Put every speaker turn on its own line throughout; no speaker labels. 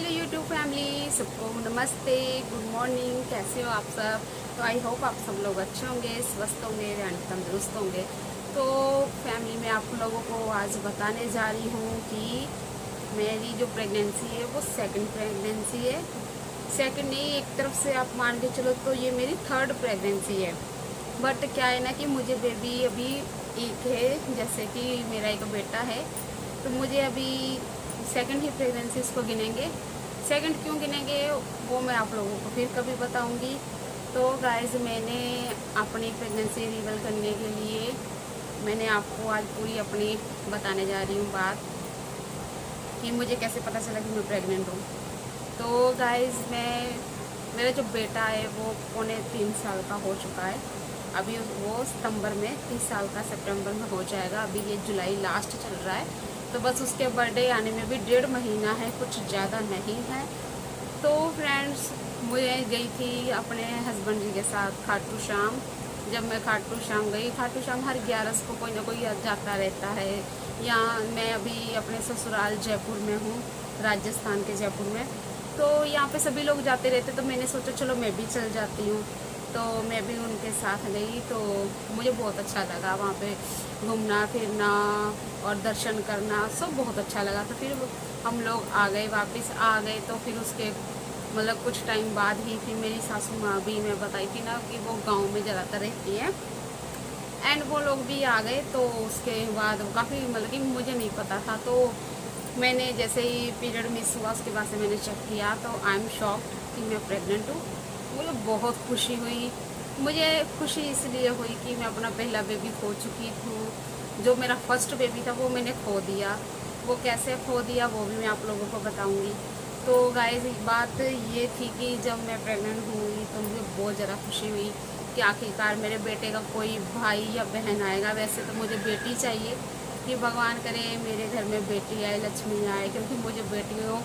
Hello YouTube family, सबको नमस्ते, good morning. कैसे हो आप सब? तो आई होप आप सब लोग अच्छे होंगे, स्वस्थ होंगे एंड तंदुरुस्त होंगे। तो फैमिली में आप लोगों को आज बताने जा रही हूँ कि मेरी जो प्रेगनेंसी है वो सेकंड प्रेगनेंसी है। सेकंड नहीं, एक तरफ से आप मान के चलो तो ये मेरी थर्ड प्रेगनेंसी है। बट क्या है ना कि मुझे बेबी अभी एक है, जैसे कि मेरा एक बेटा है। तो मुझे अभी सेकंड ही प्रेगनेंसी इसको गिनेंगे। सेकंड क्यों गिनेंगे वो मैं आप लोगों को फिर कभी बताऊंगी। तो गाइस, मैंने अपनी प्रेगनेंसी रिवील करने के लिए मैंने आपको आज पूरी अपनी बताने जा रही हूँ बात कि मुझे कैसे पता चला कि मैं प्रेग्नेंट हूँ। तो गाइस, मेरा जो बेटा है वो पौने 3 साल का हो चुका है। अभी वो सितंबर में 30 साल का सितंबर में हो जाएगा। अभी ये जुलाई लास्ट चल रहा है, तो बस उसके बर्थडे आने में भी 1.5 महीना है, कुछ ज़्यादा नहीं है। तो फ्रेंड्स, मुझे गई थी अपने हस्बैंड जी के साथ खाटू श्याम। जब मैं खाटू श्याम गई, खाटू श्याम हर 11 को कोई ना कोई जाता रहता है। यहाँ मैं अभी अपने ससुराल जयपुर में हूँ, राजस्थान के जयपुर में। तो यहाँ पे सभी लोग जाते रहते, तो मैंने सोचा चलो मैं भी चल जाती हूँ। तो मैं भी उनके साथ गई, तो मुझे बहुत अच्छा लगा वहाँ पे घूमना फिरना और दर्शन करना, सब बहुत अच्छा लगा। तो फिर हम लोग आ गए, वापस आ गए। तो फिर उसके मतलब कुछ टाइम बाद ही फिर मेरी सासू माँ भी, मैं बताई थी ना कि वो गांव में ज़्यादातर रहती है, एंड वो लोग भी आ गए। तो उसके बाद काफ़ी मतलब कि मुझे नहीं पता था। तो मैंने जैसे ही पीरियड मिस हुआ उसके बाद से मैंने चेक किया, तो आई एम शॉक्ड कि मैं प्रेग्नेंट हूँ। मुझे बहुत खुशी हुई। मुझे खुशी इसलिए हुई कि मैं अपना पहला बेबी खो चुकी हूँ। जो मेरा फर्स्ट बेबी था वो मैंने खो दिया। वो कैसे खो दिया वो भी मैं आप लोगों को बताऊँगी। तो गाइस, बात ये थी कि जब मैं प्रेग्नेंट हुई तो मुझे बहुत ज़्यादा खुशी हुई कि आखिरकार मेरे बेटे का कोई भाई या बहन आएगा। वैसे तो मुझे बेटी चाहिए, कि भगवान करे मेरे घर में बेटी आए, लक्ष्मी आए, क्योंकि मुझे बेटियों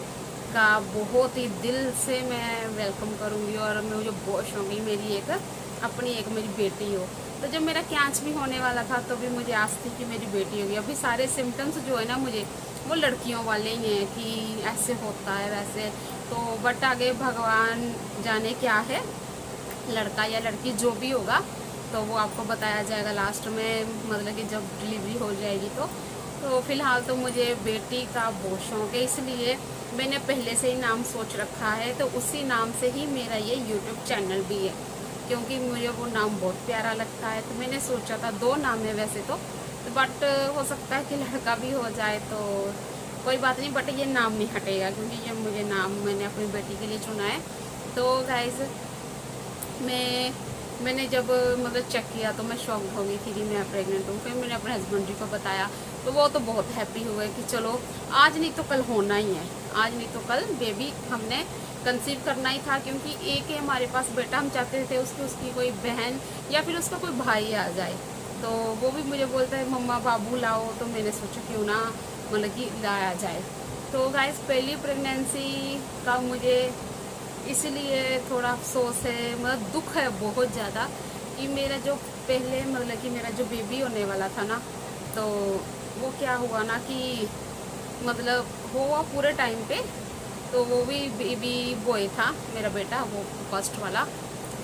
का बहुत ही दिल से मैं वेलकम करूँगी। और मुझे बहुत शौक है मेरी एक अपनी एक मेरी बेटी हो। तो जब मेरा कैंच भी होने वाला था तो भी मुझे आस थी कि मेरी बेटी होगी। अभी सारे सिम्टम्स जो है ना मुझे, वो लड़कियों वाले ही हैं कि ऐसे होता है वैसे। तो बट आगे भगवान जाने क्या है, लड़का या लड़की जो भी होगा तो वो आपको बताया जाएगा लास्ट में, मतलब कि जब डिलीवरी हो जाएगी। तो फिलहाल तो मुझे बेटी का बहुत शौक है, इसलिए मैंने पहले से ही नाम सोच रखा है। तो उसी नाम से ही मेरा ये यूट्यूब चैनल भी है, क्योंकि मुझे वो नाम बहुत प्यारा लगता है। तो मैंने सोचा था, दो नाम है वैसे तो बट हो सकता है कि लड़का भी हो जाए, तो कोई बात नहीं, बट ये नाम नहीं हटेगा क्योंकि ये मुझे नाम मैंने अपनी बेटी के लिए चुना है। तो गाइज, मैंने जब मतलब चेक किया तो मैं शॉक हो गई थी कि मैं प्रेग्नेंट हूँ। फिर मैंने अपने हस्बैंड जी को बताया, तो वो तो बहुत हैप्पी हुए कि चलो आज नहीं तो कल होना ही है, आज नहीं तो कल बेबी हमने कंसीव करना ही था। क्योंकि एक है हमारे पास बेटा, हम चाहते थे उसकी कोई बहन या फिर उसका कोई भाई आ जाए। तो वो भी मुझे बोलता है मम्मा बाबू लाओ, तो मैंने सोचा क्यों ना मतलब कि लाया जाए। तो गाइस, पहली प्रेगनेंसी का मुझे इसलिए थोड़ा अफसोस है, मतलब दुख है बहुत ज़्यादा कि मेरा जो पहले मतलब कि मेरा जो बेबी होने वाला था ना, तो वो क्या हुआ ना कि मतलब हुआ पूरे टाइम पे, तो वो भी बेबी बॉय था मेरा बेटा, वो फर्स्ट वाला।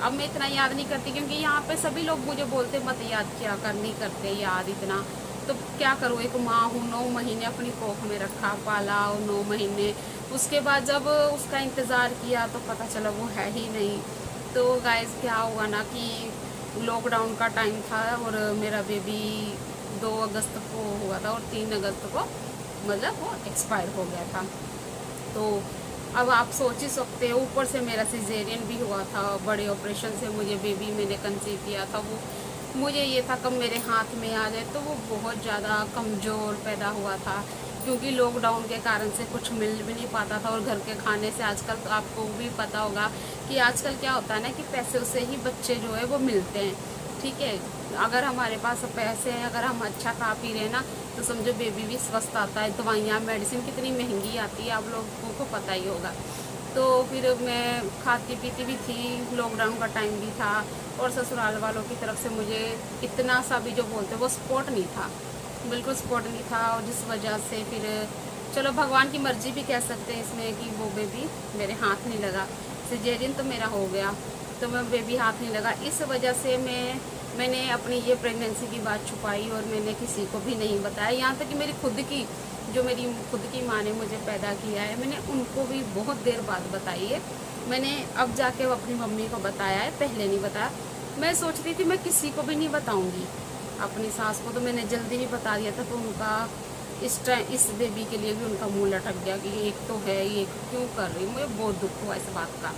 अब मैं इतना याद नहीं करती क्योंकि यहाँ पे सभी लोग मुझे बोलते मत याद किया कर, नहीं करते याद इतना। तो क्या करूँ, एक माँ हूँ, 9 महीने अपनी कोख में रखा पाला और 9 महीने उसके बाद जब उसका इंतज़ार किया तो पता चला वो है ही नहीं। तो गाइस, क्या हुआ ना कि लॉकडाउन का टाइम था और मेरा बेबी 2 अगस्त को हुआ था और 3 अगस्त को मतलब वो एक्सपायर हो गया था। तो अब आप सोच ही सकते हो, ऊपर से मेरा सिजेरियन भी हुआ था, बड़े ऑपरेशन से मुझे बेबी मैंने कंसीव किया था। वो मुझे ये था कब मेरे हाथ में आ जाए। तो वो बहुत ज़्यादा कमज़ोर पैदा हुआ था क्योंकि लॉकडाउन के कारण से कुछ मिल भी नहीं पाता था। और घर के खाने से आजकल तो आपको भी पता होगा कि आजकल क्या होता है ना कि पैसे से ही बच्चे जो है वो मिलते हैं। ठीक है, अगर हमारे पास पैसे हैं, अगर हम अच्छा खा पी रहे हैं ना, तो समझो बेबी भी स्वस्थ आता है। दवाइयाँ मेडिसिन कितनी महंगी आती है, आप लोगों को पता ही होगा। तो फिर मैं खाती पीती भी थी, लॉकडाउन का टाइम भी था, और ससुराल वालों की तरफ से मुझे इतना सा भी जो बोलते वो सपोर्ट नहीं था, बिल्कुल सपोर्ट नहीं था। और जिस वजह से फिर चलो भगवान की मर्जी भी कह सकते हैं इसमें कि वो बेबी मेरे हाथ नहीं लगा। सिजेरियन तो मेरा हो गया, तो मैं बेबी हाथ नहीं लगा। इस वजह से मैंने अपनी ये प्रेगनेंसी की बात छुपाई और मैंने किसी को भी नहीं बताया। यहाँ तक कि मेरी खुद की माँ ने मुझे पैदा किया है, मैंने उनको भी बहुत देर बाद बताई है। मैंने अब जाके अपनी मम्मी को बताया है, पहले नहीं बताया। मैं सोच रही थी मैं किसी को भी नहीं बताऊंगी। अपनी सास को तो मैंने जल्दी ही बता दिया था, तो उनका इस बेबी के लिए भी उनका मुंह लटक गया कि एक तो है, ये क्यों कर रही। मुझे बहुत दुख हुआ इस बात का।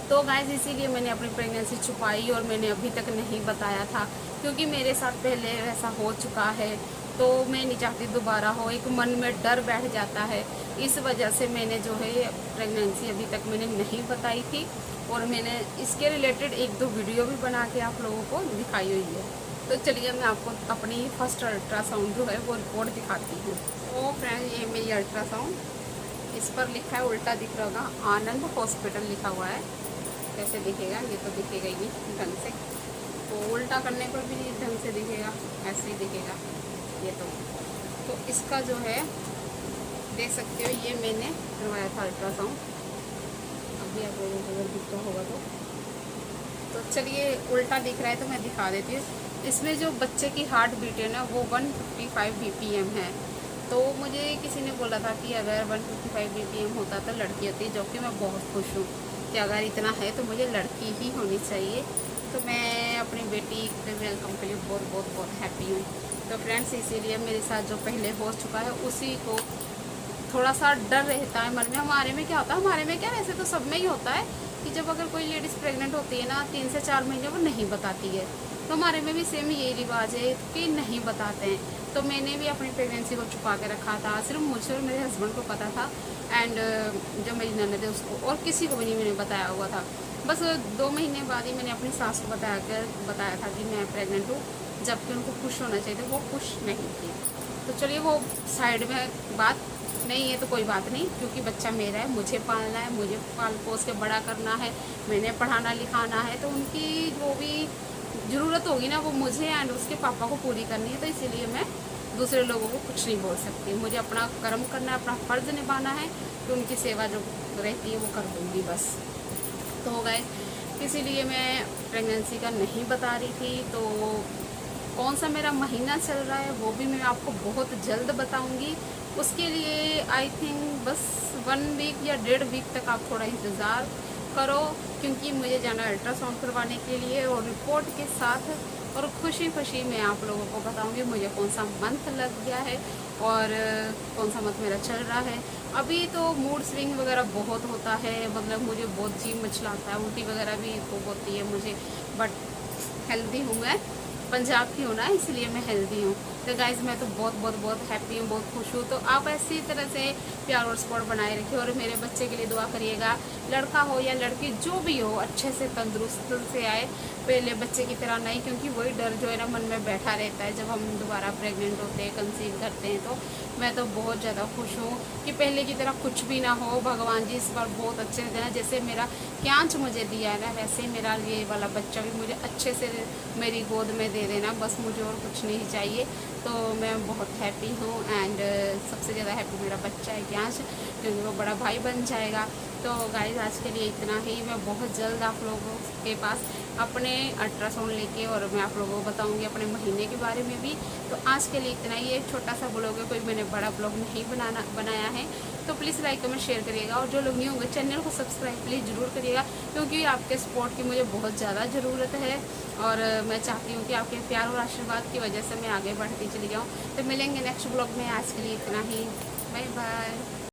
तो गाइस इसीलिए मैंने अपनी प्रेगनेंसी छुपाई और मैंने अभी तक नहीं बताया था, क्योंकि मेरे साथ पहले ऐसा हो चुका है। तो मैं नहीं चाहती दोबारा हो, एक मन में डर बैठ जाता है। इस वजह से मैंने जो है प्रेगनेंसी अभी तक मैंने नहीं बताई थी, और मैंने इसके रिलेटेड 1-2 वीडियो भी बना के आप लोगों को दिखाई हुई है। तो चलिए मैं आपको अपनी फर्स्ट अल्ट्रासाउंड जो है वो रिपोर्ट दिखाती हूँ। तो फ्रेंड ये मेरी अल्ट्रासाउंड, इस पर लिखा है, उल्टा दिख रहा होगा, आनंद हॉस्पिटल लिखा हुआ है। कैसे दिखेगा, ये तो दिखेगा ही नहीं ढंग से, तो उल्टा करने पर भी नहीं ढंग से दिखेगा, ऐसे ही दिखेगा ये तो इसका जो है देख सकते हो, ये मैंने करवाया था अल्ट्रासाउंड। अभी आप लोगों को अगर दिख रहा होगा तो चलिए उल्टा दिख रहा है तो मैं दिखा देती हूँ। इसमें जो बच्चे की हार्ट बीट है ना वो 155 BPM है। तो मुझे किसी ने बोला था कि अगर 155 BPM होता तो लड़की होती, जो कि मैं बहुत खुश हूँ कि अगर इतना है तो मुझे लड़की ही होनी चाहिए। तो मैं अपनी बेटी के वेलकम के लिए बहुत बहुत बहुत हैप्पी हूँ। तो फ्रेंड्स इसीलिए मेरे साथ जो पहले हो चुका है उसी को थोड़ा सा डर रहता है मन में। हमारे में क्या होता है, हमारे में क्या, वैसे तो सब में ही होता है कि जब अगर कोई लेडीज़ प्रेग्नेंट होती है ना 3 से 4 महीने वो नहीं बताती है। तो हमारे में भी सेम यही रिवाज है कि नहीं बताते हैं। तो मैंने भी अपनी प्रेगनेंसी को छुपा के रखा था, सिर्फ मुझे और मेरे हस्बैंड को पता था, एंड जो मेरी ननद है उसको, और किसी को भी नहीं मैंने बताया हुआ था। बस 2 महीने बाद ही मैंने अपनी सास को बताया था कि मैं प्रेग्नेंट हूँ, जबकि उनको खुश होना चाहिए था, वो खुश नहीं थी। तो चलिए वो साइड में बात नहीं है, तो कोई बात नहीं, क्योंकि बच्चा मेरा है, मुझे पालना है, मुझे पाल पोस के बड़ा करना है, मैंने पढ़ाना लिखाना है। तो उनकी जो भी ज़रूरत होगी ना वो मुझे एंड उसके पापा को पूरी करनी है। तो इसीलिए मैं दूसरे लोगों को कुछ नहीं बोल सकती, मुझे अपना कर्म करना है, अपना फ़र्ज़ निभाना है। तो उनकी सेवा जो रहती है वो कर दूँगी बस। तो हो गए, इसीलिए मैं प्रेगनेंसी का नहीं बता रही थी। तो कौन सा मेरा महीना चल रहा है वो भी मैं आपको बहुत जल्द बताऊंगी। उसके लिए आई थिंक बस 1 वीक या 1.5 वीक तक आप थोड़ा इंतज़ार करो, क्योंकि मुझे जाना है अल्ट्रासाउंड करवाने के लिए, और रिपोर्ट के साथ और खुशी खुशी मैं आप लोगों को बताऊंगी मुझे कौन सा मंथ लग गया है और कौन सा मंथ मेरा चल रहा है। अभी तो मूड स्विंग वगैरह बहुत होता है, मतलब मुझे बहुत जी मचलाता है, उल्टी वगैरह भी खूब होती है मुझे, बट हेल्दी हूँ मैं, पंजाब की हूँ ना, इसलिए मैं हेल्दी हूँ। तो गाइज़ मैं तो बहुत बहुत बहुत हैप्पी हूँ, बहुत खुश हूँ। तो आप ऐसी तरह से प्यार और सपोर्ट बनाए रखिए, और मेरे बच्चे के लिए दुआ करिएगा, लड़का हो या लड़की जो भी हो अच्छे से तंदुरुस्त से आए, पहले बच्चे की तरह नहीं, क्योंकि वही डर जो है ना मन में बैठा रहता है जब हम दोबारा प्रेग्नेंट होते हैं, कंसीव करते हैं। तो मैं तो बहुत ज़्यादा खुश हूँ कि पहले की तरह कुछ भी ना हो, भगवान जी इस बार बहुत अच्छे से देना। जैसे मेरा क्यांच मुझे दिया है ना, वैसे ही मेरा ये वाला बच्चा भी मुझे अच्छे से मेरी गोद में दे देना, बस मुझे और कुछ नहीं चाहिए। तो मैं बहुत हैप्पी हूँ, एंड सबसे ज़्यादा हैप्पी मेरा बच्चा है क्यांच, क्योंकि वो बड़ा भाई बन जाएगा। तो गाइस आज के लिए इतना ही। मैं बहुत जल्द आप लोगों के पास अपने अल्ट्रासाउंड लेके और मैं आप लोगों को बताऊंगी अपने महीने के बारे में भी। तो आज के लिए इतना ही, एक छोटा सा ब्लॉग है, कोई मैंने बड़ा ब्लॉग नहीं बनाया है। तो प्लीज़ लाइक कमेंट शेयर करिएगा, और जो लोग नहीं होंगे चैनल को सब्सक्राइब प्लीज़ ज़रूर करिएगा, क्योंकि आपके सपोर्ट की मुझे बहुत ज़्यादा ज़रूरत है। और मैं चाहती हूँ कि आपके प्यार और आशीर्वाद की वजह से मैं आगे बढ़ती चली जाऊँ। तो मिलेंगे नेक्स्ट ब्लॉग में, आज के लिए इतना ही, बाय बाय।